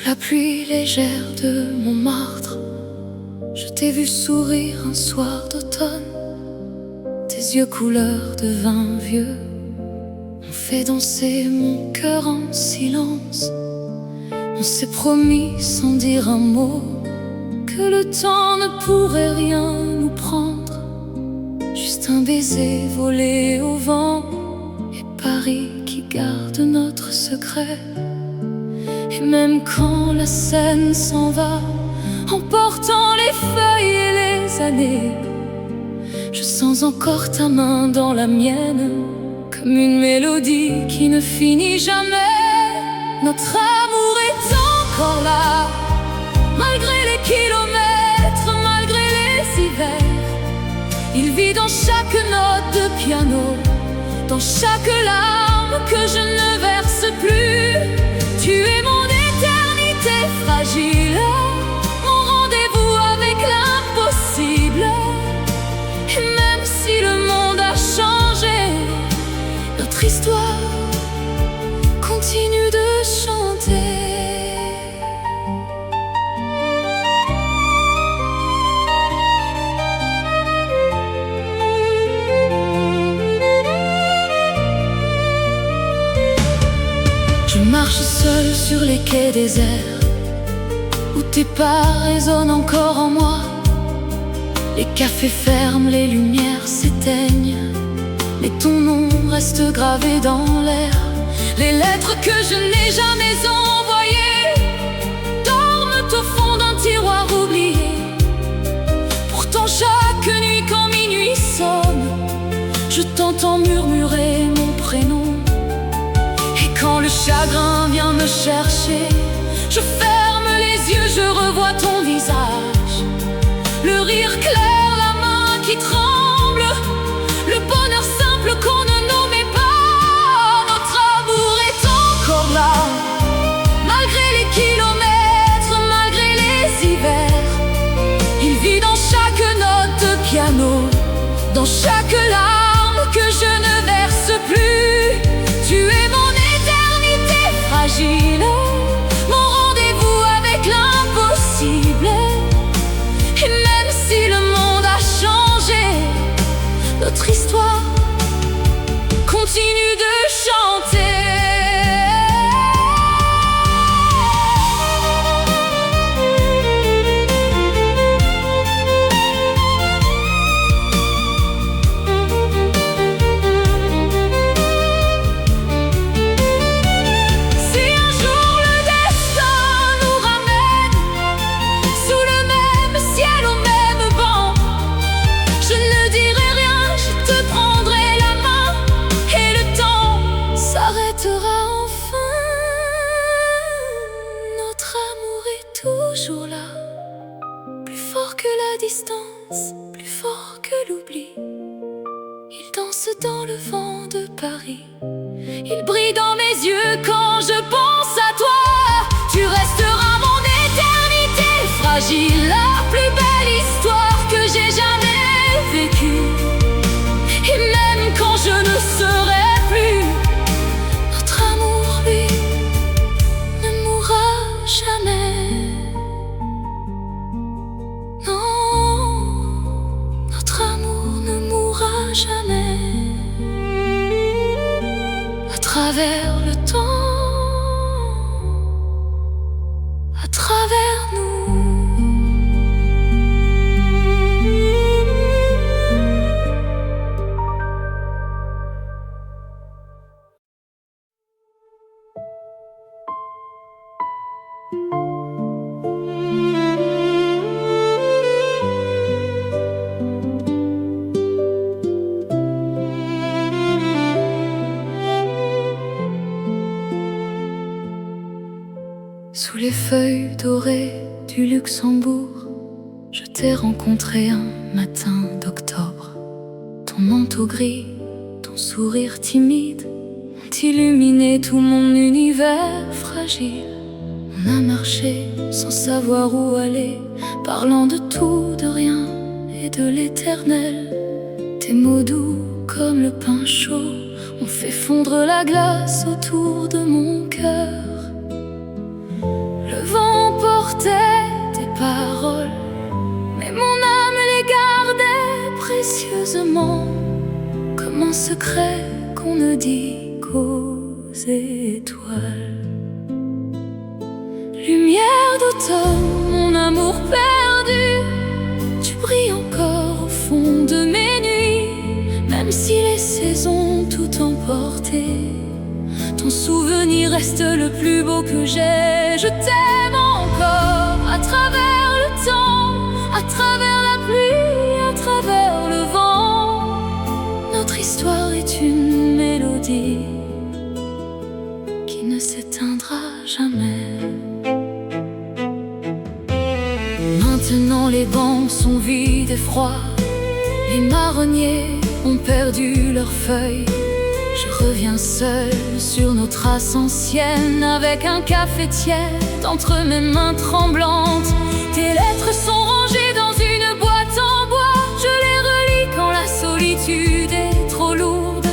Sous la pluie légère de Montmartre, je t'ai vu sourire un soir d'automne. Tes yeux couleur de vin vieux ont fait danser mon cœur en silence. On s'est promis sans dire un mot que le temps ne pourrait rien nous prendre. Juste un baiser volé au vent et Paris qui garde notre secret. Et même quand la scène s'en va, emportant les feuilles et les années, je sens encore ta main dans la mienne, comme une mélodie qui ne finit jamais. Notre amour est encore là, malgré les kilomètres, malgré les hivers. Il vit dans chaque note de piano, dans chaque larme que je ne verse plus. Tu es mon éternité fragile, mon rendez-vous avec l'impossible. Et même si le monde a changé, notre histoire continue de chanter. Je marche seul sur les quais déserts, où tes pas résonnent encore en moi. Les cafés ferment, les lumières s'éteignent, mais ton nom reste gravé dans l'air. Les lettres que je n'ai jamais envoyées dorment au fond d'un tiroir oublié. Pourtant chaque nuit quand minuit sonne, je t'entends murmurer mon prénom. Quand le chagrin vient me chercher, je ferme les yeux, je revois ton visage. Le rire clair, la main qui tremble, le bonheur simple qu'on ne nommait pas. Notre amour est encore là, malgré les kilomètres, malgré les hivers. Il vit dans chaque note de piano, dans chaque larme que je ne verse plus. Tu es mon fragile, mon rendez-vous avec l'impossible. Et même si le monde a changé, notre histoire continue de chanter. Toujours là, plus fort que la distance, plus fort que l'oubli. Il danse dans le vent de Paris, il brille dans mes yeux quand je pense à toi. Tu resteras mon éternité fragile, la plus belle histoire que j'ai jamais vécue. Et même quand je ne serai plus, notre amour, lui, ne mourra jamais. Jamais. À travers le temps, à travers nous. Sous les feuilles dorées du Luxembourg, je t'ai rencontré un matin d'octobre. Ton manteau gris, ton sourire timide ont illuminé tout mon univers fragile. On a marché sans savoir où aller, parlant de tout, de rien et de l'éternel. Tes mots doux comme le pain chaud ont fait fondre la glace autour de mon cœur. Le vent ne dit qu'aux étoiles. Lumière d'automne, mon amour perdu, tu brilles encore au fond de mes nuits. Même si les saisons ont tout emporté, ton souvenir reste le plus beau que j'ai. Je t'aime encore à travers le temps, à travers la pluie, à travers le vent. Notre histoire est une mélodie qui ne s'éteindra jamais. Maintenant les bancs sont vides et froids, les marronniers ont perdu leurs feuilles. Je reviens seul sur nos traces anciennes, avec un café tiède entre mes mains tremblantes. Tes lettres sont rangées dans une boîte en bois, je les relis quand la solitude est trop lourde.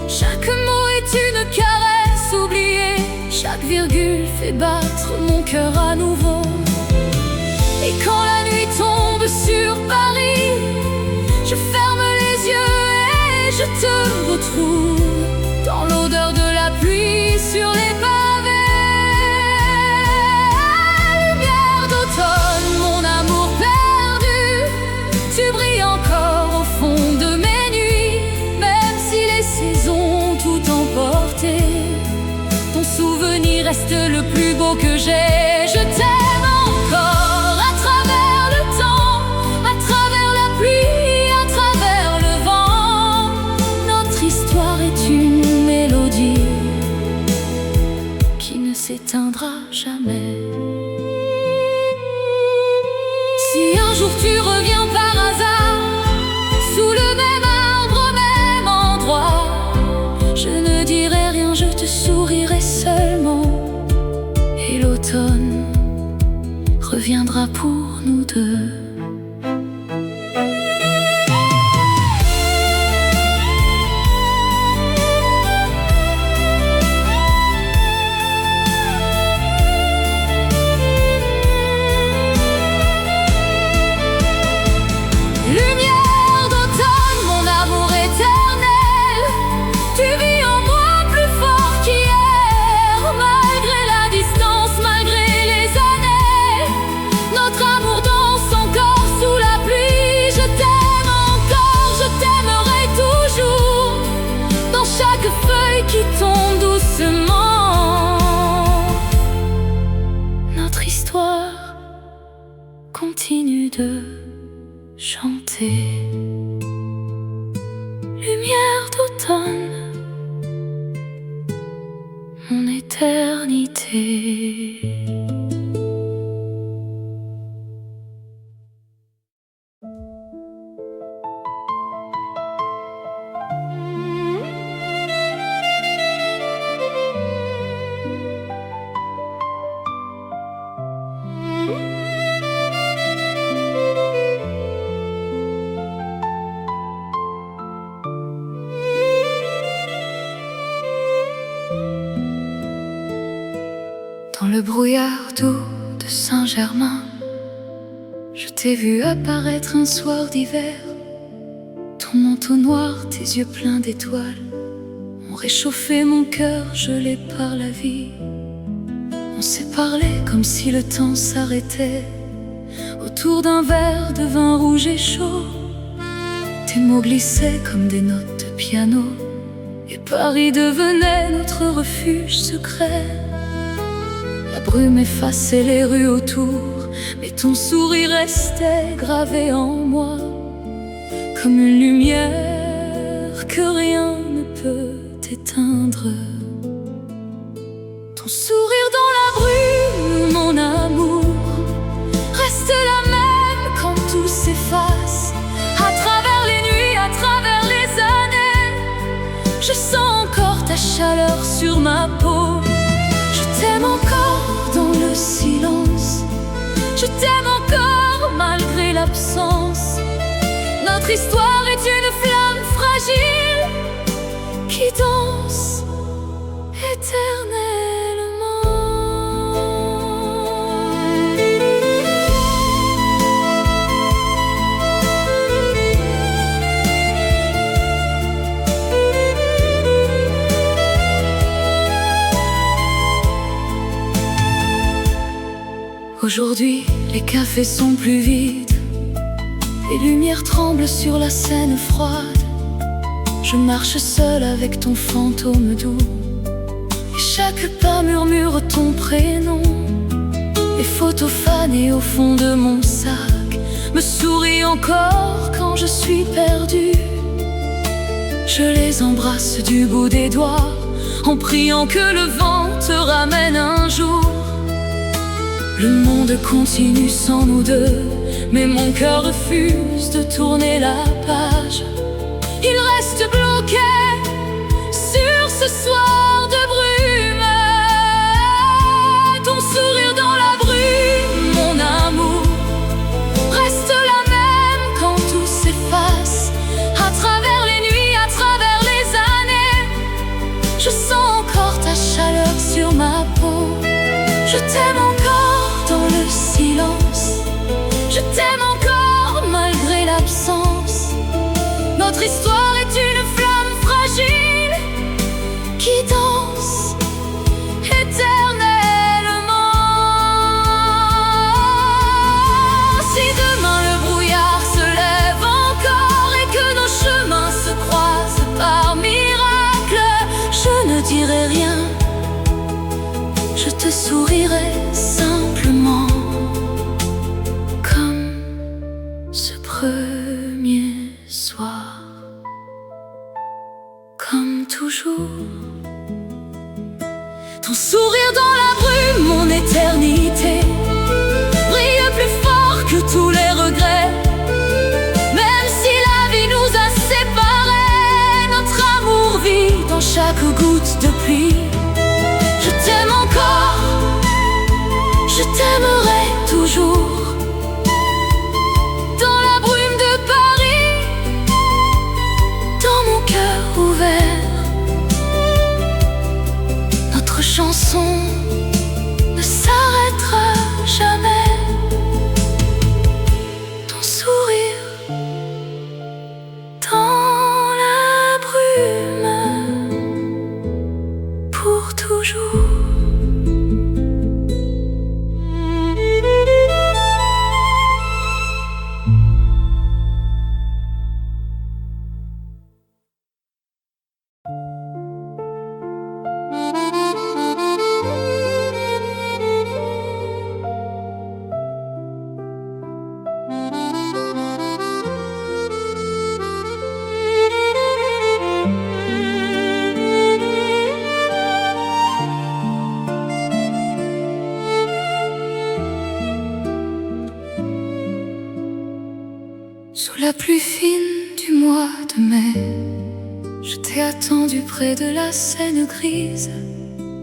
Chaque mot est une caresse oubliée, chaque virgule fait battre mon cœur à nouveau. Et quand la nuit tombe sur Paris, je ferme les yeux et je te retrouve dans l'odeur de la pluie sur les pavés. Lumière d'automne, mon amour perdu, tu brilles encore au fond de mes nuits. Même si les saisons ont tout emporté, ton souvenir reste le plus beau que j'ai. Je t'aime encore à travers le temps, à travers la pluie, à travers le vent. Notre histoire est une mélodie qui ne s'éteindra jamais. Si un jour tu reviens par hasard, sous le même arbre, au même endroit, je ne dirai rien, je te sourirai seulement. Et l'automne reviendra pour nous deux. Lumière d'automne, mon amour éternel, tu vis en moi plus fort qu'hier. Malgré la distance, malgré les années, notre amour danse encore sous la pluie. Je t'aime encore, je t'aimerai toujours, dans chaque feuille qui tombe doucement. Notre histoire continue de chanter. Lumière d'automne, mon éternité. Dans le brouillard doux de Saint-Germain, je t'ai vu apparaître un soir d'hiver. Ton manteau noir, tes yeux pleins d'étoiles ont réchauffé mon cœur gelé par la vie. On s'est parlé comme si le temps s'arrêtait autour d'un verre de vin rouge et chaud. Tes mots glissaient comme des notes de piano, et Paris devenait notre refuge secret. La brume effaçait les rues autour, mais ton sourire restait gravé en moi, comme une lumière que rien ne peut éteindre. Ton sourire dans la brume, mon amour, reste la même quand tout s'efface. À travers les nuits, à travers les années, je sens encore ta chaleur sur ma peau. Je t'aime encore dans le silence, je t'aime encore malgré l'absence. Notre histoire est une flamme fragile qui danse éternellement. Aujourd'hui, les cafés sont plus vides, les lumières tremblent sur la scène froide. Je marche seule avec ton fantôme doux, et chaque pas murmure ton prénom. Les photos fanées au fond de mon sac me sourient encore quand je suis perdue. Je les embrasse du bout des doigts, en priant que le vent te ramène un jour. Le monde continue sans nous deux, mais mon cœur refuse de tourner la page. Il reste bloqué sur ce soir de brume. Ton sourire dans la brume, mon amour, reste la même quand tout s'efface. À travers les nuits, à travers les années, je sens encore ta chaleur sur ma peau. Je t'aime encore dans le silence, je t'aime encore malgré l'absence. Notre histoire est une flamme fragile qui danse éternellement. Si demain le brouillard se lève encore et que nos chemins se croisent par miracle, je ne dirai rien, je te sourirai simplement, comme ce premier soir, comme toujours. Ton sourire dans la brume, mon éternité, brille plus fort que tous les regrets. Même si la vie nous a séparés, notre amour vit dans chaque goutte de pluie. Je t'aime encore, je t'aimerai toujours. Dans la brume de Paris, dans mon cœur ouvert, notre chanson ne s'arrêtera jamais. Ton sourire dans la brume, pour toujours. Sous la pluie fine du mois de mai, je t'ai attendu près de la Seine grise.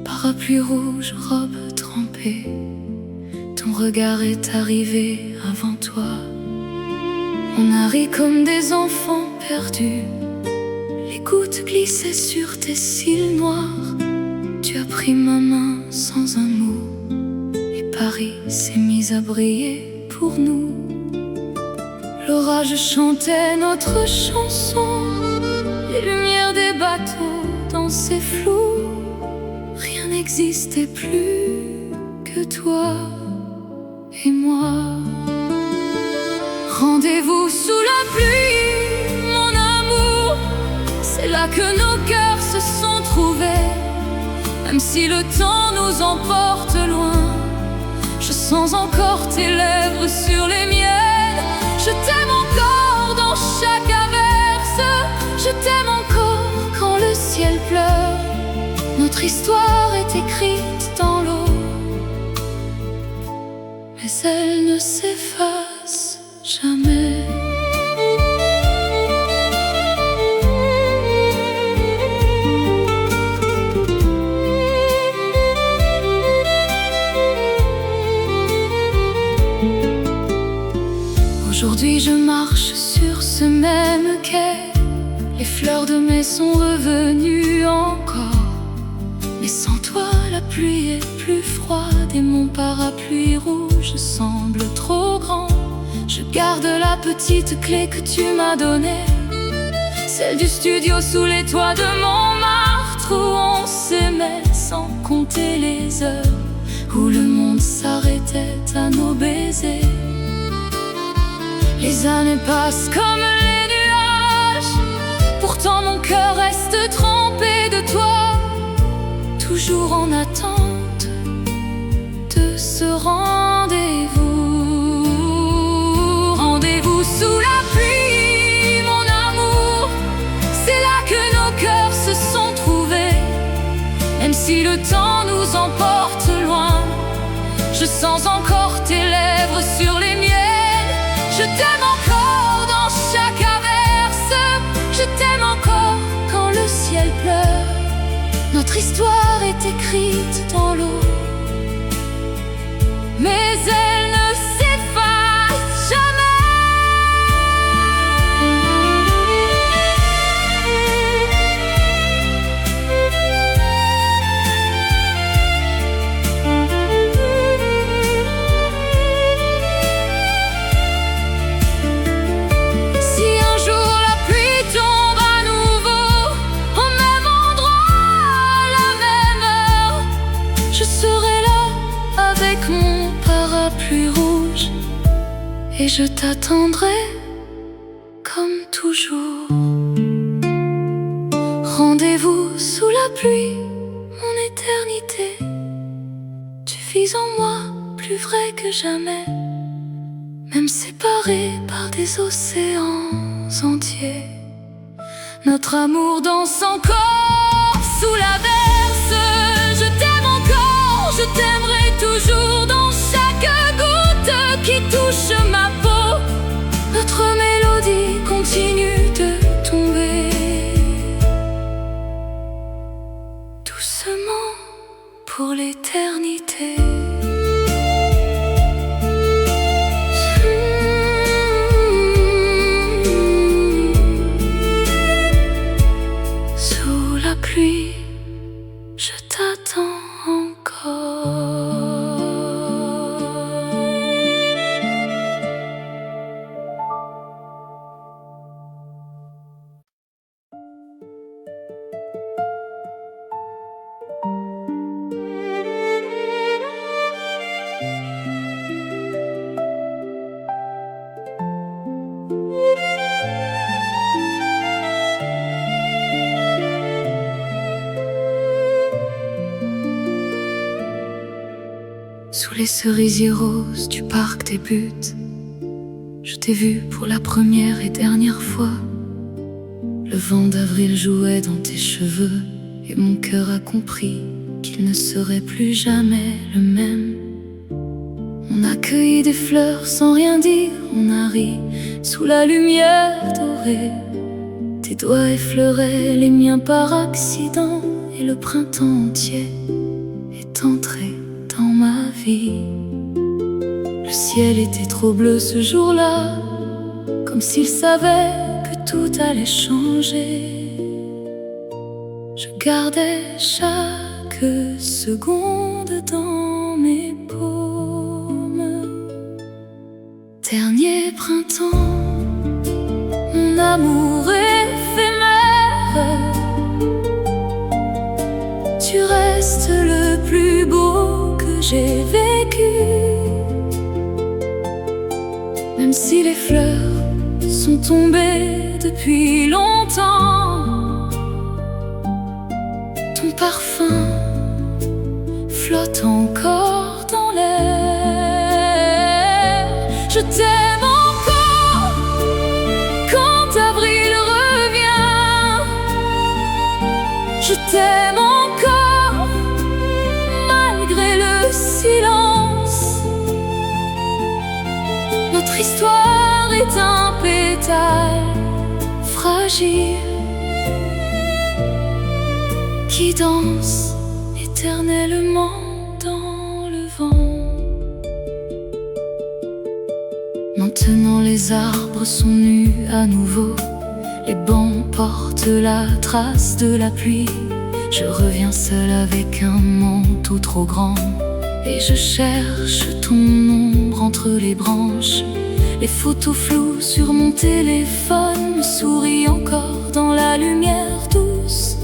Parapluie rouge, robe trempée, ton regard est arrivé avant toi. On a ri comme des enfants perdus, les gouttes glissaient sur tes cils noirs. Tu as pris ma main sans un mot, et Paris s'est mis à briller pour nous. L'orage chantait notre chanson, les lumières des bateaux dansaient flous. Rien n'existait plus que toi et moi. Rendez-vous sous la pluie, mon amour, c'est là que nos cœurs se sont trouvés. Même si le temps nous emporte loin, je sens encore tes lèvres sur les miennes. Je t'aime encore dans chaque averse, je t'aime encore quand le ciel pleure. Notre histoire est écrite dans l'eau, mais elle ne s'efface jamais. Aujourd'hui je marche sur ce même quai, les fleurs de mai sont revenues encore. Mais sans toi la pluie est plus froide et mon parapluie rouge semble trop grand. Je garde la petite clé que tu m'as donnée, celle du studio sous les toits de Montmartre, où on s'aimait sans compter les heures, où le monde s'arrêtait à nos baisers. Les années passent comme les nuages, pourtant mon cœur reste trempé de toi, toujours en attente de ce rendez-vous. Rendez-vous sous la pluie, mon amour, c'est là que nos cœurs se sont trouvés. Même si le temps nous emporte loin, je sens encore tes lèvres sur les miennes. Je t'aime encore dans chaque averse, je t'aime encore quand le ciel pleure. Notre histoire est écrite dans l'eau, mais elle ne s'efface jamais. Si un jour la pluie tombe à nouveau, au même endroit, à la même heure, je serai là avec mon parapluie rouge et je t'attendrai comme toujours. Rendez-vous sous la pluie, mon éternité. Tu vis en moi plus vrai que jamais, même séparés par des océans entiers. Notre amour danse encore sous l'averse. Je t'aime encore, je t'aimerai toujours dans chaque goutte qui touche ma peau. Notre mélodie continue de tomber doucement pour l'éternité. Sous la pluie, je t'attends encore. Sous les cerisiers roses du parc des buttes, je t'ai vu pour la première et dernière fois. Le vent d'avril jouait dans tes cheveux et mon cœur a compris qu'il ne serait plus jamais le même. On a cueilli des fleurs sans rien dire, on a ri sous la lumière dorée. Tes doigts effleuraient les miens par accident et le printemps entier est entré dans ma vie. Le ciel était trop bleu ce jour-là, comme s'il savait que tout allait changer. Je gardais chaque seconde dans mes paumes. Dernier printemps, mon amour éphémère, tu restes le plus beau que j'ai vécu. Même si les fleurs sont tombées depuis longtemps, ton parfum flotte encore dans l'air. Je t'aime encore quand avril revient. Je t'aime encore malgré le silence. Notre histoire est un pétale fragile qui danse éternellement dans le vent. Maintenant les arbres sont nus à nouveau, les bancs portent la trace de la pluie. Je reviens seul avec un manteau trop grand et je cherche ton ombre entre les branches. Les photos floues sur mon téléphone me sourient encore dans la lumière douce.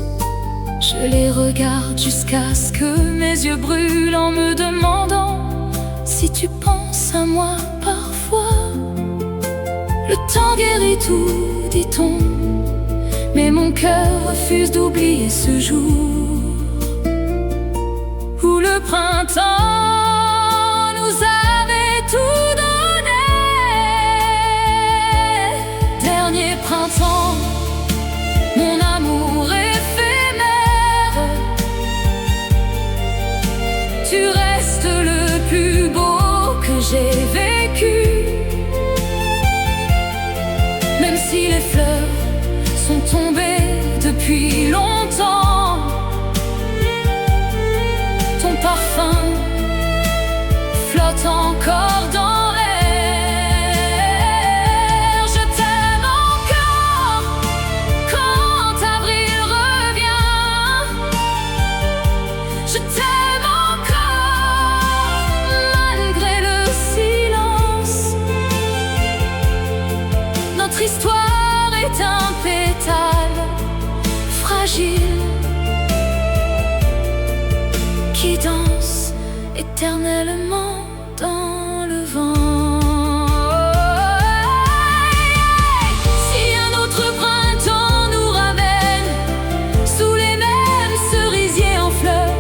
Je les regarde jusqu'à ce que mes yeux brûlent en me demandant si tu penses à moi parfois. Le temps guérit tout, dit-on, mais mon cœur refuse d'oublier ce jour où le printemps nous avait tout donné. Dernier printemps, mon amour éphémère, tu restes le plus beau que j'ai vécu. Même si les fleurs sont tombées depuis longtemps, ton parfum flotte encore dans l'air. Je t'aime encore quand avril revient. Je t'aime encore malgré le silence. Notre histoire est un pétale fragile qui danse éternellement dans le vent. Si un autre printemps nous ramène sous les mêmes cerisiers en fleurs,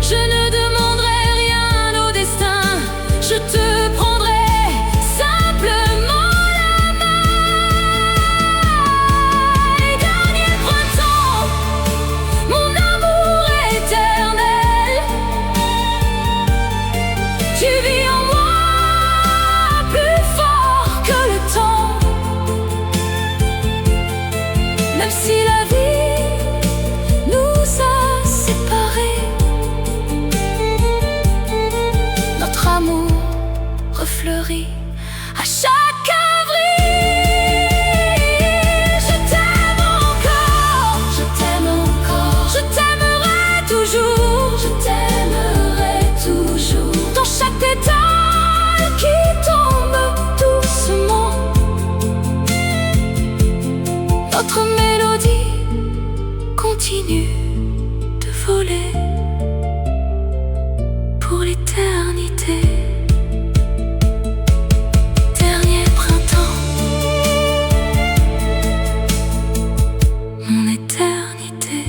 je ne demanderai rien au destin, je te prendrai simplement la main. Et dernier printemps, mon amour éternel, tu vis en moi plus fort que le temps. Même si la vie nous a séparés, notre amour refleurit à chaque avril. Je t'aime encore, je t'aime encore, je t'aimerai toujours, je t'aimerai toujours. Dans chaque pétale qui tombe doucement, notre mélodie continue de voler pour l'éternité. Dernier printemps, mon éternité.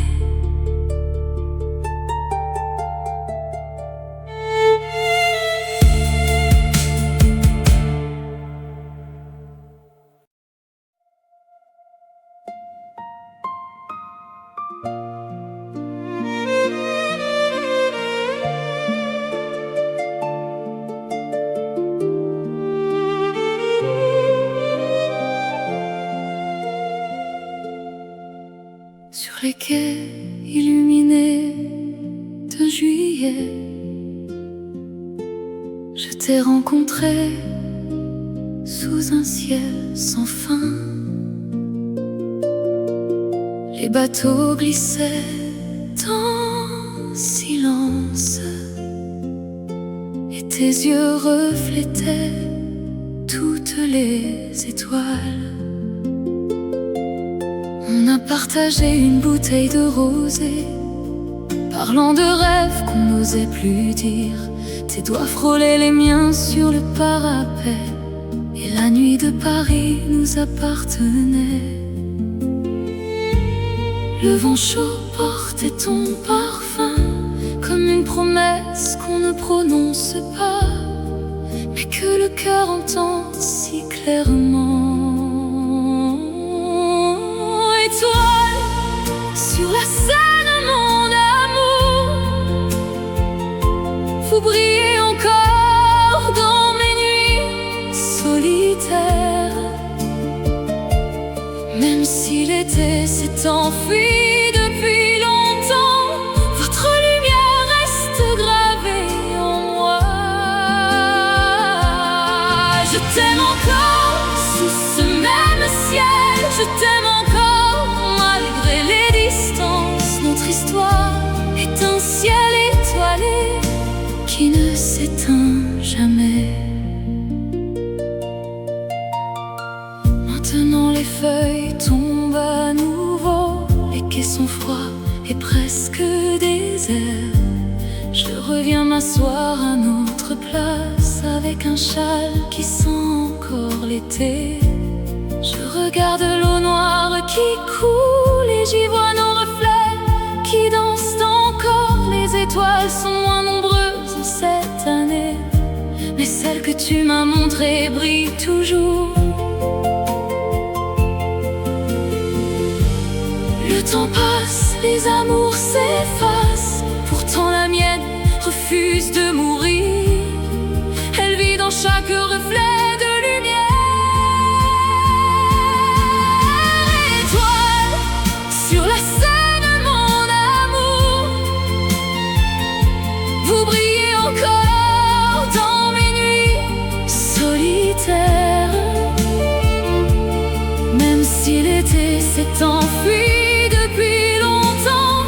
Sur les quais illuminés de juillet, je t'ai rencontré sous un ciel sans fin. Les bateaux glissaient en silence et tes yeux reflétaient toutes les étoiles. On a partagé une bouteille de rosée, parlant de rêves qu'on n'osait plus dire. Tes doigts frôlaient les miens sur le parapet, et la nuit de Paris nous appartenait. Le vent chaud portait ton parfum, comme une promesse qu'on ne prononce pas, mais que le cœur entend si clairement. Étoile sur la scène, mon amour, vous brillez encore dans mes nuits solitaires. Même si l'été s'est enfui depuis longtemps, votre lumière reste gravée en moi. Je t'aime encore sous ce même ciel, je t'aime encore malgré les distances. Notre histoire est un ciel étoilé qui ne s'éteint jamais. Maintenant les feuilles tombent à nouveau, les quais sont froids et presque déserts. Je reviens m'asseoir à notre place, avec un châle qui sent encore l'été. Je regarde l'eau noire qui coule et j'y vois nos reflets qui dansent encore. Les étoiles sont moins nombreuses cette année, mais celle que tu m'as montrée brille toujours. Le temps passe, les amours s'effacent, pourtant la mienne refuse de mourir. Elle vit dans chaque reflet de lumière. Étoile sur la scène, mon amour, vous brillez encore dans mes nuits solitaires. Même si l'été s'est enfui depuis longtemps,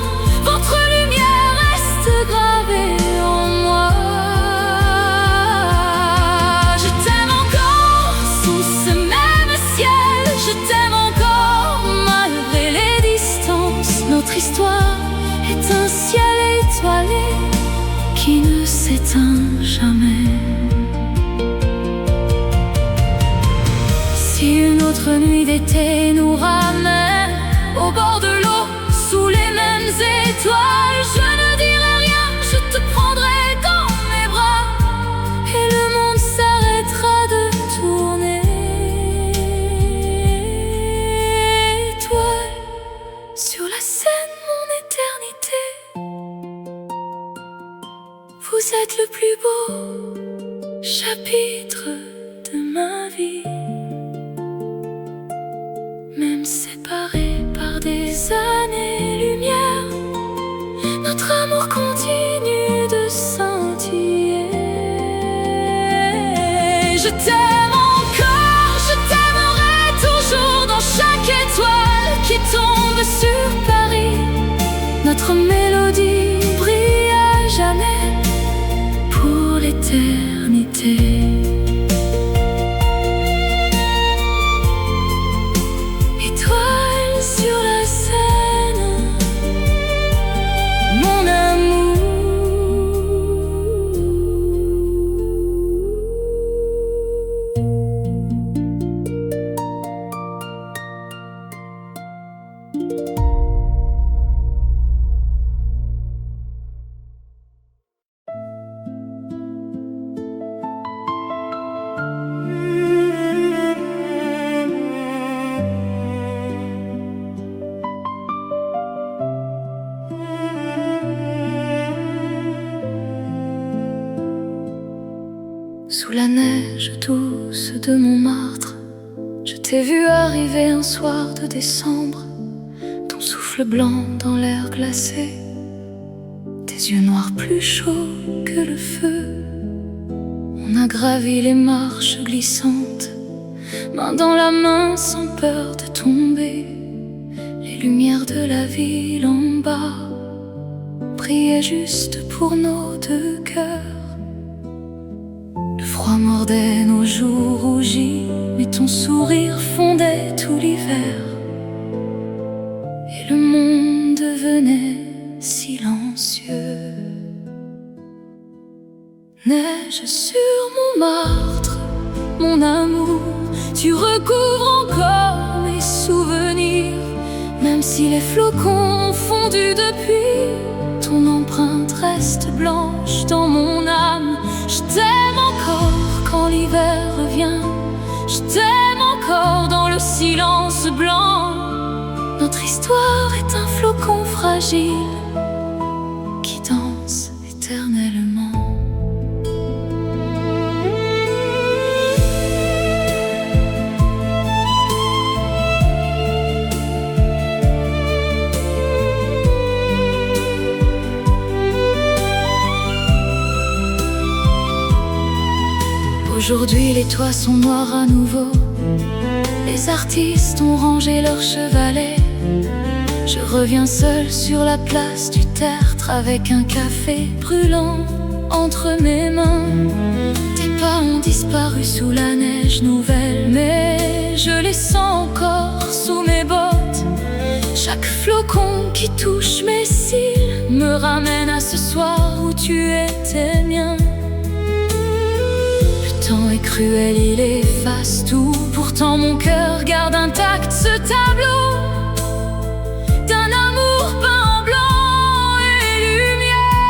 votre lumière reste gravée en moi. Je t'aime encore sous ce même ciel, je t'aime encore malgré les distances. Notre histoire est un ciel étoilé qui ne s'éteint jamais. Si une autre nuit d'été nous ramène au bord de l'eau, sous les mêmes étoiles, je ne dirai rien, je te prendrai dans mes bras et le monde s'arrêtera de tourner. Étoile sur la scène, mon éternité, vous êtes le plus beau chapitre de ma vie. Même séparés par des années-lumière, notre amour continue de scintiller. Je t'aime encore, je t'aimerai toujours dans chaque étoile qui tombe sur Paris. Notre mélodie brille à jamais pour l'éternité. Sur la scène, mon amour. Sous la neige douce de Montmartre, je t'ai vu arriver un soir de décembre, ton souffle blanc dans l'air glacé, tes yeux noirs plus chauds que le feu. On a gravi les marches glissantes, main dans la main sans peur de tomber. Les lumières de la ville en bas brillaient juste pour nos deux cœurs. Le froid mordait nos joues rougies, mais ton sourire fondait tout l'hiver. Et le monde devenait silencieux. Neige sur Montmartre, mon amour, tu recouvres encore mes souvenirs. Même si les flocons ont fondu depuis, ton empreinte reste blanche dans mon âme. Je t'aime encore quand l'hiver revient, je t'aime encore dans le silence blanc. Notre histoire est un flocon fragile qui danse éternellement. Aujourd'hui les toits sont noirs à nouveau, les artistes ont rangé leurs chevalets. Je reviens seul sur la place du tertre, avec un café brûlant entre mes mains. Tes pas ont disparu sous la neige nouvelle, mais je les sens encore sous mes bottes. Chaque flocon qui touche mes cils me ramène à ce soir où tu étais mien. Le temps est cruel, il efface tout. Pourtant mon cœur garde intact ce tableau d'un amour peint en blanc et lumière.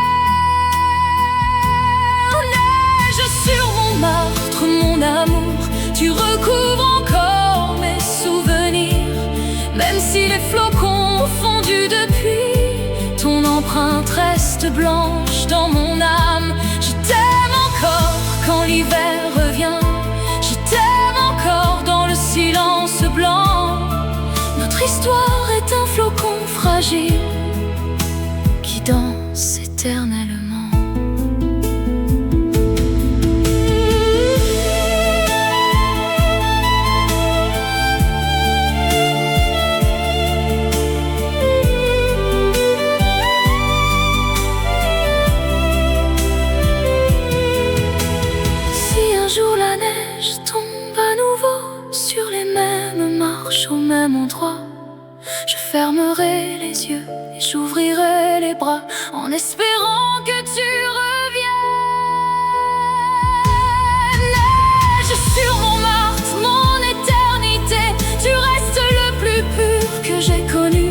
Neige sur Montmartre, mon amour, tu recouvres encore mes souvenirs. Même si les flocons ont fondu depuis, ton empreinte reste blanche dans mon âme. Je t'aime encore quand l'hiver revient. Je t'aime encore dans le silence blanc. Notre histoire est un flocon fragile qui danse éternellement. Au même endroit, je fermerai les yeux et j'ouvrirai les bras en espérant que tu reviennes. Neige sur Montmartre, mon éternité, tu restes le plus pur que j'ai connu.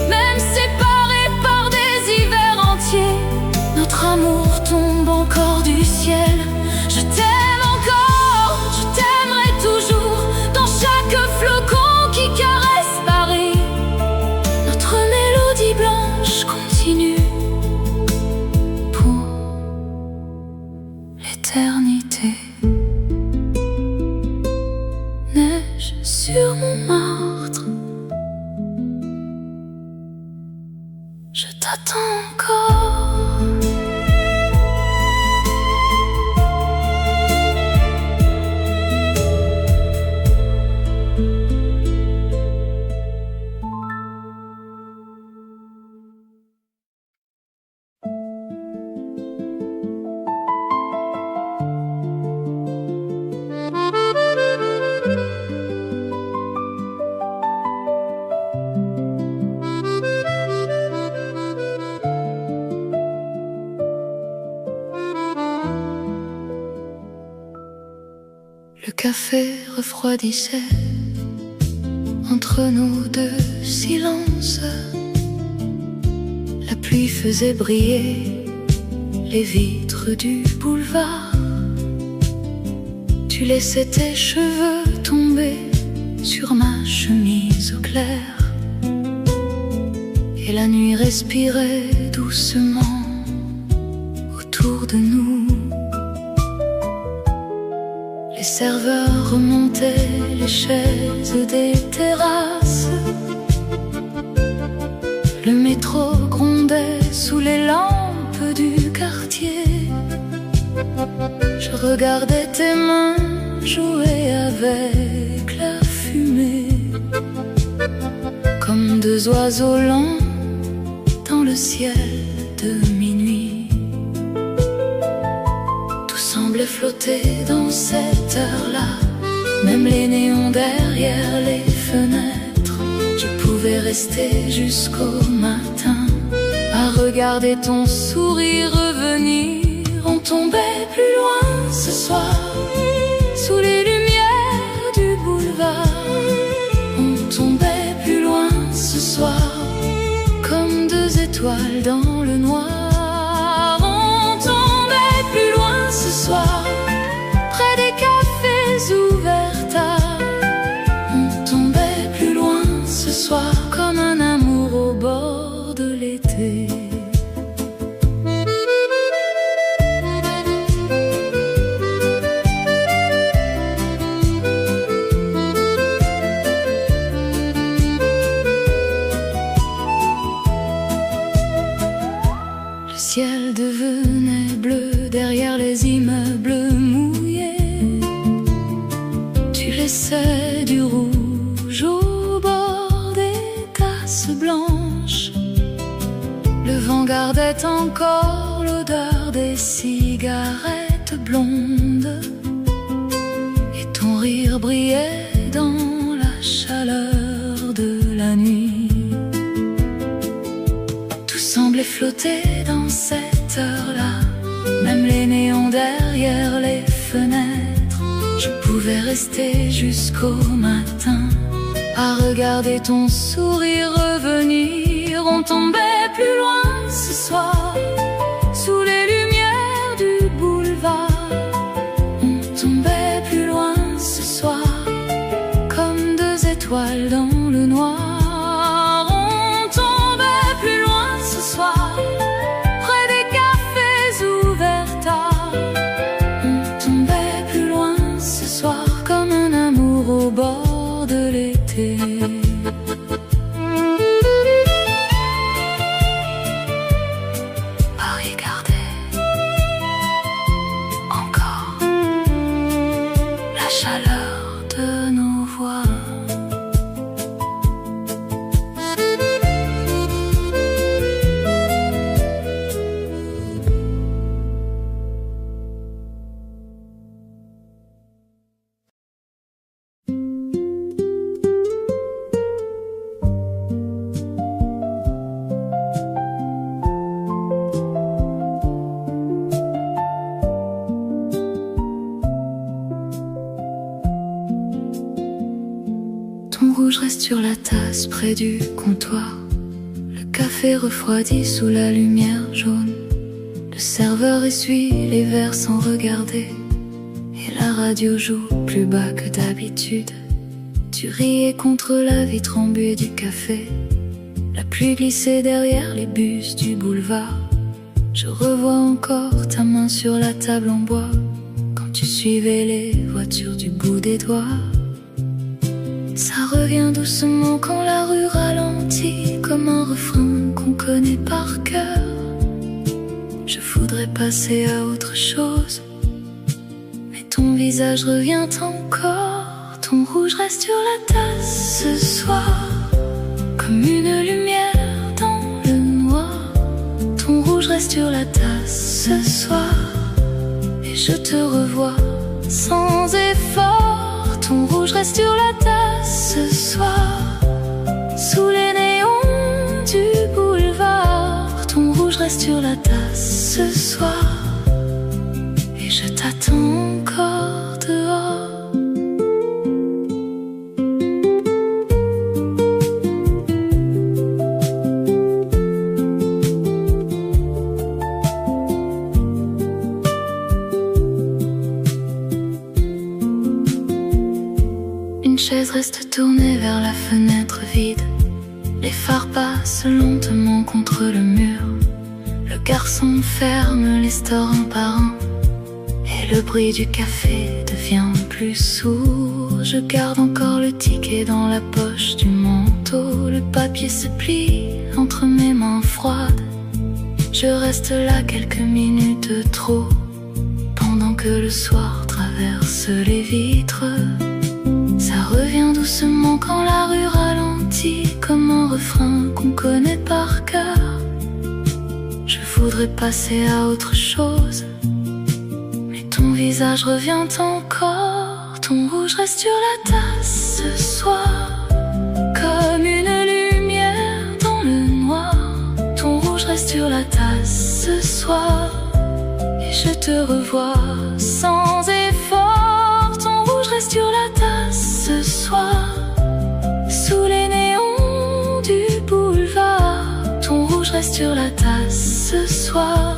Même séparés par des hivers entiers, notre amour tombe encore du ciel. Je t'aime encore, je t'aimerai toujours dans chaque flocon qui caresse Paris. Notre mélodie blanche continue pour l'éternité. Neige sur Montmartre, je t'attends encore. Le café refroidissait entre nos deux silences. La pluie faisait briller les vitres du boulevard. Tu laissais tes cheveux tomber sur ma chemise au clair, et la nuit respirait doucement autour de nous. Les serveurs remontaient les chaises des terrasses. Le métro grondait sous les lampes du quartier. Je regardais tes mains jouer avec la fumée, comme deux oiseaux lents dans le ciel de minuit. Semblait flotter dans cette heure-là, même les néons derrière les fenêtres. Je pouvais rester jusqu'au matin à regarder ton sourire revenir. On tombait plus loin ce soir, sous les lumières du boulevard. On tombait plus loin ce soir, comme deux étoiles dans le noir. Ce soir, près des cafés ouverts tard, on tombait plus loin ce soir, comme un amour au bord de l'été. Le ciel devenait bleu derrière les immeubles mouillés. Tu laissais du rouge au bord des tasses blanches. Le vent gardait encore l'odeur des cigarettes blondes, et ton rire brillait dans la chaleur de la nuit. Tout semblait flotter beauté dans cette heure-là. Même les néons derrière les fenêtres, je pouvais rester jusqu'au matin à regarder ton sourire revenir. On tombait plus loin ce soir, sous les lumières du boulevard. On tombait plus loin ce soir, comme deux étoiles dans le noir. On tombait plus loin ce soir, près des cafés ouverts tard. On tombait plus loin ce soir, comme un amour au bord de l'été. Paris gardait encore la chaleur de nos voix. Ton rouge reste sur la tasse près du comptoir. Le café refroidit sous la lumière jaune. Le serveur essuie les verres sans regarder, et la radio joue plus bas que d'habitude. Tu riais contre la vitre embuée du café. La pluie glissait derrière les bus du boulevard. Je revois encore ta main sur la table en bois, quand tu suivais les voitures du bout des doigts. Ça revient doucement quand la rue ralentit, comme un refrain qu'on connaît par cœur. Je voudrais passer à autre chose, mais ton visage revient encore. Ton rouge reste sur la tasse ce soir, comme une lumière dans le noir. Ton rouge reste sur la tasse ce soir, et je te revois sans effort. Ton rouge reste sur la tasse ce soir, sous les néons du boulevard. Ton rouge reste sur la tasse ce soir, et je t'attends encore dehors. Une chaise reste tournée vers la fenêtre vide. Les phares passent lentement contre le mur. Le garçon ferme les stores un par un, et le bruit du café devient plus sourd. Je garde encore le ticket dans la poche du manteau. Le papier se plie entre mes mains froides. Je reste là quelques minutes de trop, pendant que le soir traverse les vitres. Ça revient doucement quand la rue ralentit, comme un refrain qu'on connaît par cœur. Je voudrais passer à autre chose, mais ton visage revient encore. Ton rouge reste sur la tasse ce soir, comme une lumière dans le noir. Ton rouge reste sur la tasse ce soir, et je te revois sans effort. Ton rouge reste sur la tasse ce soir, sous les néons du boulevard. Ton rouge reste sur la tasse ce soir,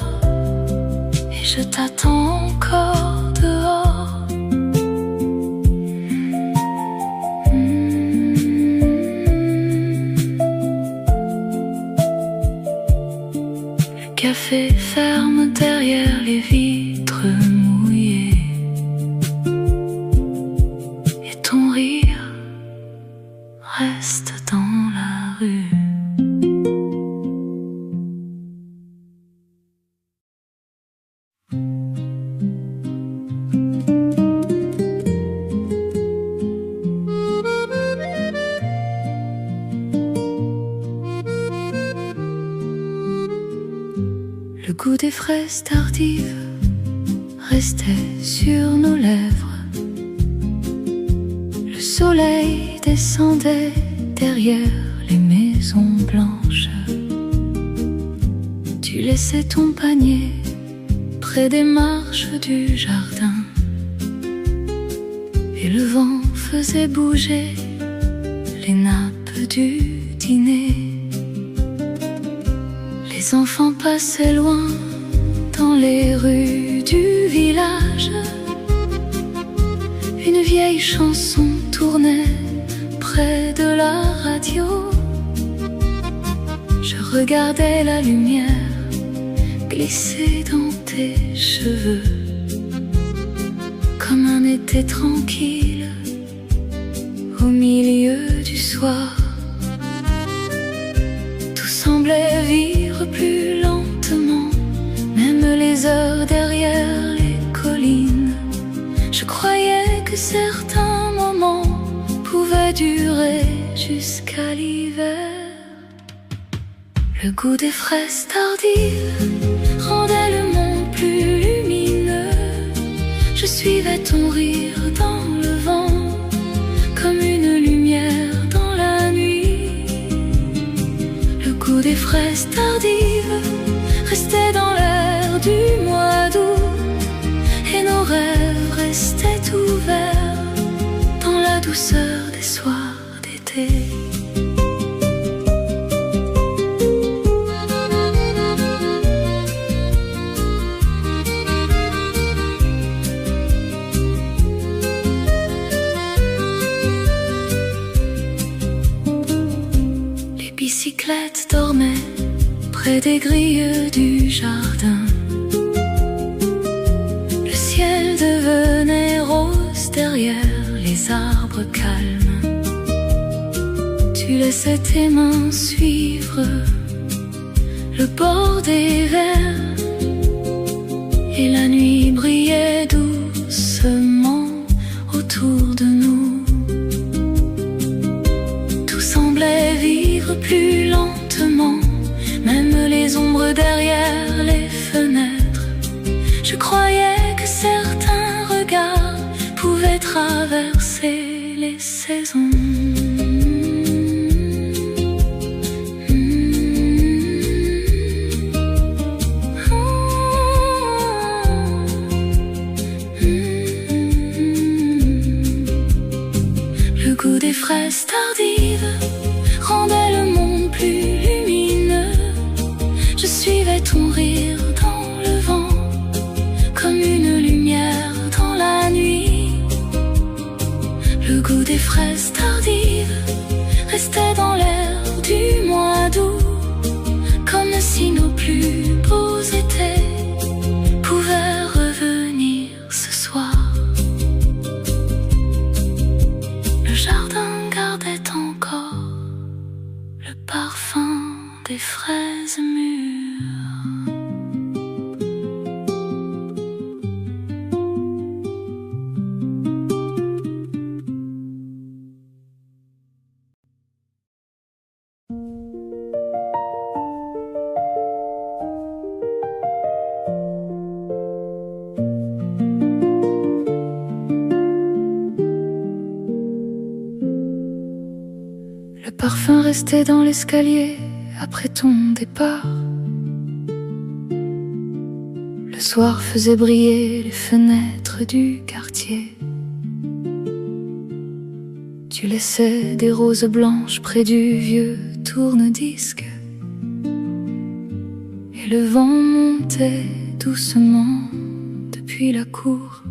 et je t'attends encore dehors. Le café ferme derrière les vitres mouillées, et ton rire reste dans la rue. Le goût des fraises tardives restait sur nos lèvres. Le soleil descendait derrière les maisons blanches. Tu laissais ton panier près des marches du jardin, et le vent faisait bouger les nappes du dîner. Les enfants passaient loin dans les rues du village. Une vieille chanson tournait près de la radio. Je regardais la lumière glisser dans tes cheveux, comme un été tranquille au milieu du soir. Tout semblait vivre plus lentement, même les heures derrière les collines. Je croyais que certains moments pouvaient durer jusqu'à l'hiver. Le goût des fraises tardives rendait le monde plus lumineux. Je suivais ton rire dans le vent, comme une lumière dans la nuit. Le goût des fraises tardives restait dans l'air du mois d'août, et nos rêves restaient ouverts dans la douceur des soirs d'été. Bicyclette dormait près des grilles du jardin. Le ciel devenait rose derrière les arbres calmes. Tu laissais tes mains suivre le bord des vers, et la nuit brillait doucement autour de nous. Tout semblait vivre plus lentement, même les ombres derrière les fenêtres. Je croyais que certains regards pouvaient traverser les saisons. Le goût des fraises tardives rendait le monde plus lumineux. Je suivais ton rire dans le vent, comme une lumière dans la nuit. Le goût des fraises tardives restait dans l'air du mois d'août, comme si nos plus beaux étés pouvaient revenir ce soir. Le jardin gardait encore le parfum des fraises mûres. Le parfum restait dans l'escalier après ton départ. Le soir faisait briller les fenêtres du quartier. Tu laissais des roses blanches près du vieux tourne-disque, et le vent montait doucement depuis la cour.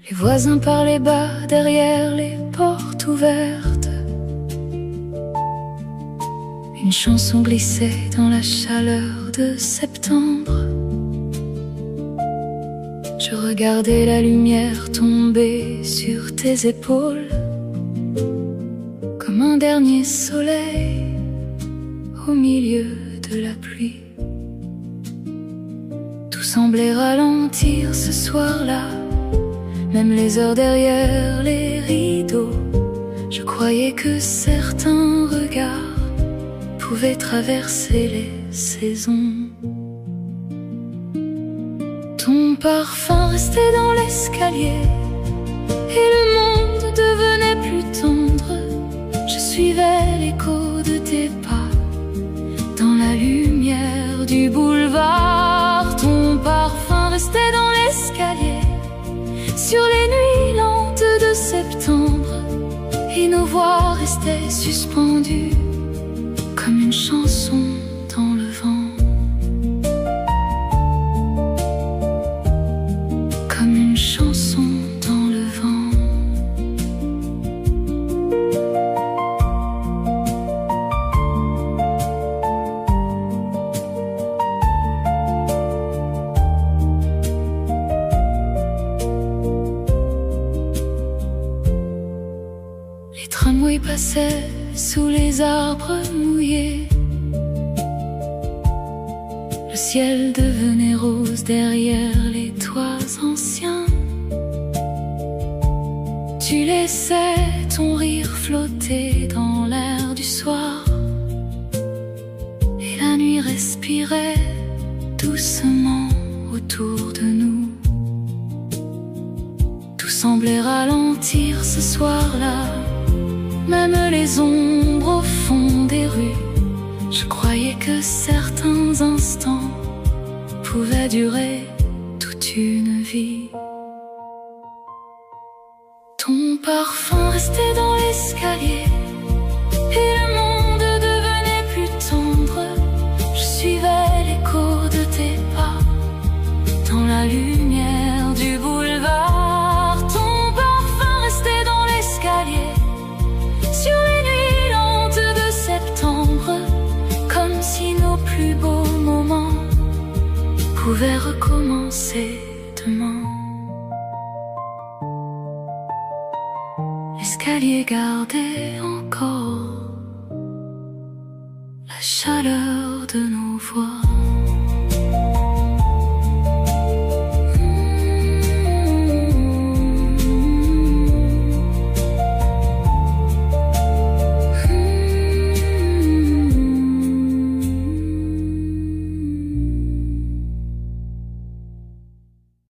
Les voisins parlaient bas derrière les portes ouvertes. Une chanson glissait dans la chaleur de septembre. Je regardais la lumière tomber sur tes épaules, comme un dernier soleil au milieu de la pluie. Tout semblait ralentir ce soir-là, même les heures derrière les rideaux. Je croyais que certains regards pouvaient traverser les saisons. Ton parfum restait dans l'escalier, et le monde devenait plus tendre. Je suivais l'écho de tes pas du boulevard. Ton parfum restait dans l'escalier, sur les nuits lentes de septembre, et nos voix restaient suspendues comme une chanson dans le vent. Comme une chanson dans le vent. Les tramways passaient sous les arbres mouillés. Le ciel devenait rose derrière les toits anciens. Tu laissais ton rire flotter dans l'air du soir, et la nuit respirait doucement autour de nous. Tout semblait ralentir ce soir-là, même les ombres au fond des rues. Je croyais que certains instants pouvaient durer toute une vie. Ton parfum restait dans l'escalier, et le monde devenait plus tendre. Je suivais l'écho de tes pas dans la lumière du boulevard. Ton parfum restait dans l'escalier, sur les nuits lentes de septembre, comme si nos plus beaux moments pouvaient recommencer demain. L'escalier gardait encore la chaleur